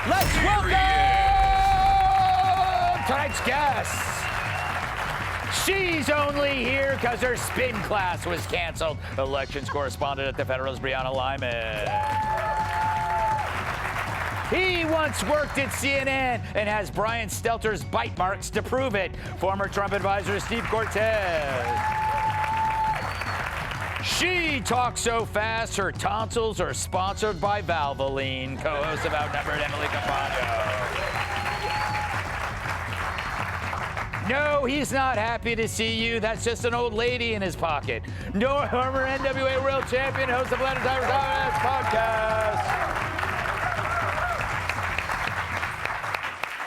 Let's welcome tonight's guest. She's only here because her spin class was canceled. Elections correspondent at the Federalist, Brianna Lyman. He once worked at CNN and has Brian Stelter's bite marks to prove it. Former Trump advisor Steve Cortez. She talks so fast, her tonsils are sponsored by Valvoline. Co-host of Outnumbered, Emily Campagno. No, he's not happy to see you. That's just an old lady in his pocket. No, former NWA World Champion, host of Planet Tiger podcast.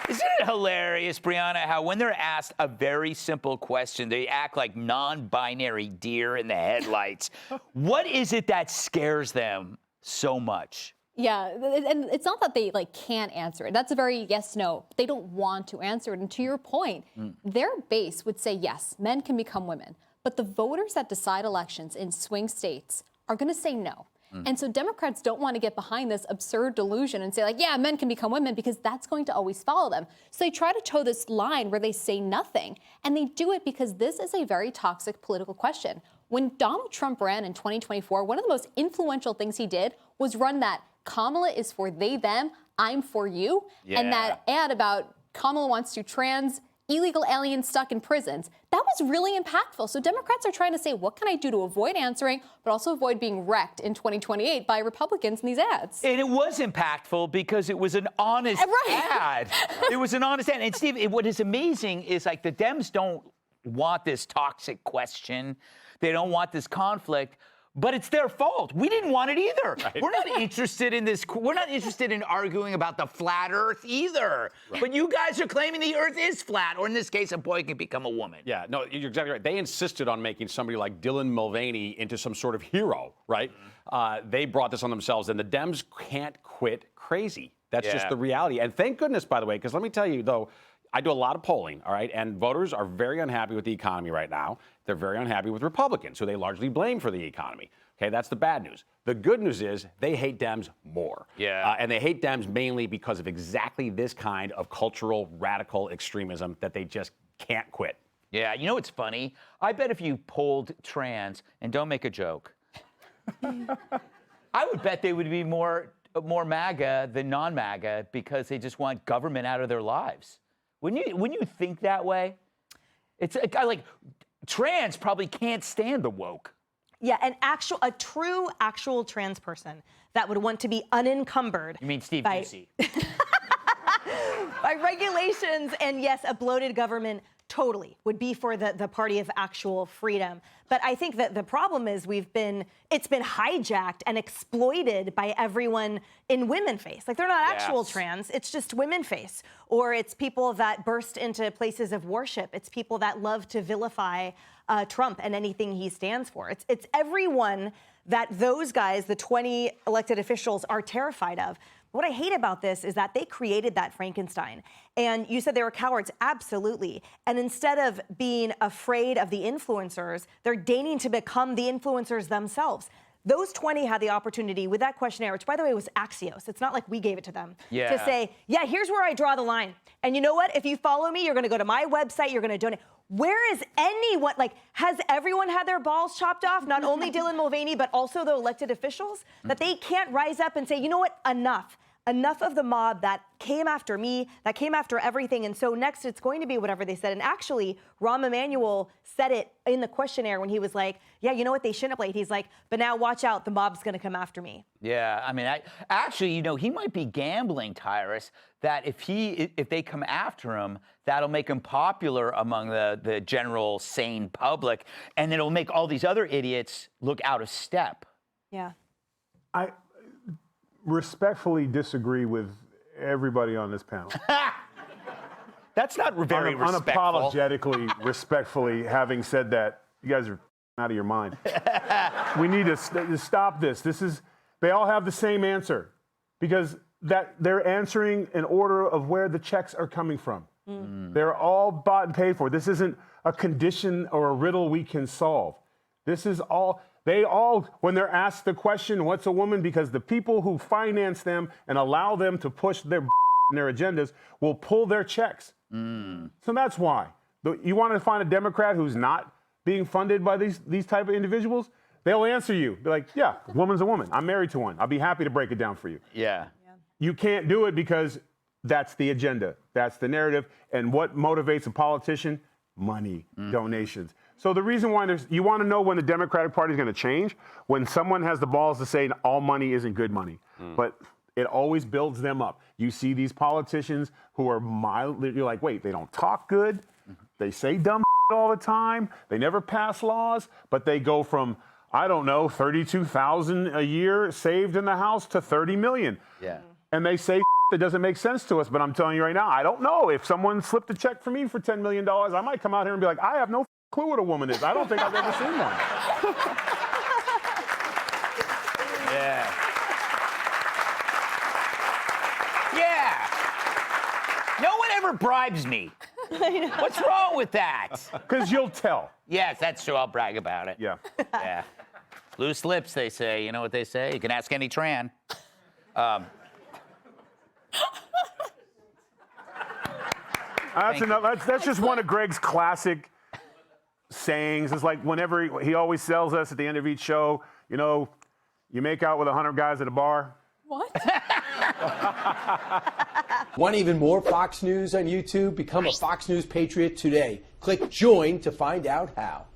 Isn't it hilarious, Brianna, how when they're asked a very simple question, they act like non-binary deer in the headlights? What is it that scares them so much? Yeah, and it's not that they can't answer it. That's a very yes/no. They don't want to answer it. And to your point, their base would say yes, men can become women. But the voters that decide elections in swing states are going to say no. And so Democrats don't want to get behind this absurd delusion and say yeah, men can become women, because that's going to always follow them. So they try to toe this line where they say nothing. And they do it because this is a very toxic political question. When Donald Trump ran in 2024, one of the most influential things he did was run that Kamala is for they, them, I'm for you. Yeah. And that ad about Kamala wants to trans illegal aliens stuck in prisons, that was really impactful. So Democrats are trying to say, what can I do to avoid answering, but also avoid being wrecked in 2028 by Republicans in these ads? And it was impactful because it was an honest ad. It was an honest ad. And Steve, what is amazing is the Dems don't want this toxic question. They don't want this conflict. But it's their fault. We didn't want it either. Right. We're not interested in this. We're not interested in arguing about the flat Earth either. Right. But you guys are claiming the Earth is flat, or in this case, a boy can become a woman. Yeah, no, you're exactly right. They insisted on making somebody like Dylan Mulvaney into some sort of hero, right? They brought this on themselves, and the Dems can't quit crazy. That's just the reality. And thank goodness, by the way, because let me tell you, though, I do a lot of polling, all right? And voters are very unhappy with the economy right now. They're very unhappy with Republicans, who they largely blame for the economy. Okay, that's the bad news. The good news is they hate Dems more. Yeah. And they hate Dems mainly because of exactly this kind of cultural radical extremism that they just can't quit. Yeah, you know what's funny? I bet if you polled trans, and don't make a joke, I would bet they would be more MAGA than non-MAGA because they just want government out of their lives. Wouldn't you think that way? It's like trans probably can't stand the woke. Yeah, a true actual trans person that would want to be unencumbered. You mean Steve Busey? By regulations and, yes, a bloated government totally would be for the party of actual freedom. But I think that the problem is it's been hijacked and exploited by everyone in women face. They're not actual trans, it's just women face. Or it's people that burst into places of worship. It's people that love to vilify Trump and anything he stands for. It's everyone that those guys, the 20 elected officials, are terrified of. What I hate about this is that they created that Frankenstein. And you said they were cowards. Absolutely. And instead of being afraid of the influencers, they're deigning to become the influencers themselves. Those 20 had the opportunity with that questionnaire, which, by the way, was Axios. It's not like we gave it to them. To say, here's where I draw the line. And you know what? If you follow me, you're going to go to my website, you're going to donate. Where is anyone, has everyone had their balls chopped off? Not only Dylan Mulvaney, but also the elected officials? That they can't rise up and say, you know what, enough. Enough of the mob that came after me, that came after everything. And so next it's going to be whatever they said. And actually, Rahm Emanuel said it in the questionnaire when he was like, yeah, you know what, they shouldn't have played. He's like, but now watch out, the mob's going to come after me. Yeah, I mean, actually, he might be gambling, Tyrus, that if they come after him, that'll make him popular among the general sane public, and then it'll make all these other idiots look out of step. Yeah. I respectfully disagree with everybody on this panel. That's not very respectful. Unapologetically, respectfully, having said that, you guys are out of your mind. We need to stop this. They all have the same answer because that they're answering in order of where the checks are coming from. They're all bought and paid for. This isn't a condition or a riddle we can solve. This is all, when they're asked the question, what's a woman? Because the people who finance them and allow them to push their in their agendas will pull their checks. So that's why. You want to find a Democrat who's not being funded by these type of individuals? They'll answer you. Be like, yeah, a woman's a woman. I'm married to one. I'll be happy to break it down for you. Yeah. You can't do it because that's the agenda. That's the narrative. And what motivates a politician? Money, donations. So the reason why you want to know when the Democratic Party is going to change? When someone has the balls to say all money isn't good money. But it always builds them up. You see these politicians who are mildly, you're like, wait, they don't talk good. They say dumb all the time. They never pass laws, but they go from, I don't know, 32,000 a year saved in the house to 30 million. Yeah. And they say that doesn't make sense to us, but I'm telling you right now, I don't know. If someone slipped a check for me for $10 million, I might come out here and be like, I have no clue what a woman is. I don't think I've ever seen one. Yeah. Yeah. No one ever bribes me. What's wrong with that? Because you'll tell. Yes, that's true. I'll brag about it. Yeah. Yeah. Loose lips, they say. You know what they say? You can ask any Tran. That's just one of Greg's classic sayings. It's like whenever he always tells us at the end of each show, you know, you make out with 100 guys at a bar. What? Want even more Fox News on YouTube? Become a Fox News Patriot today. Click join to find out how.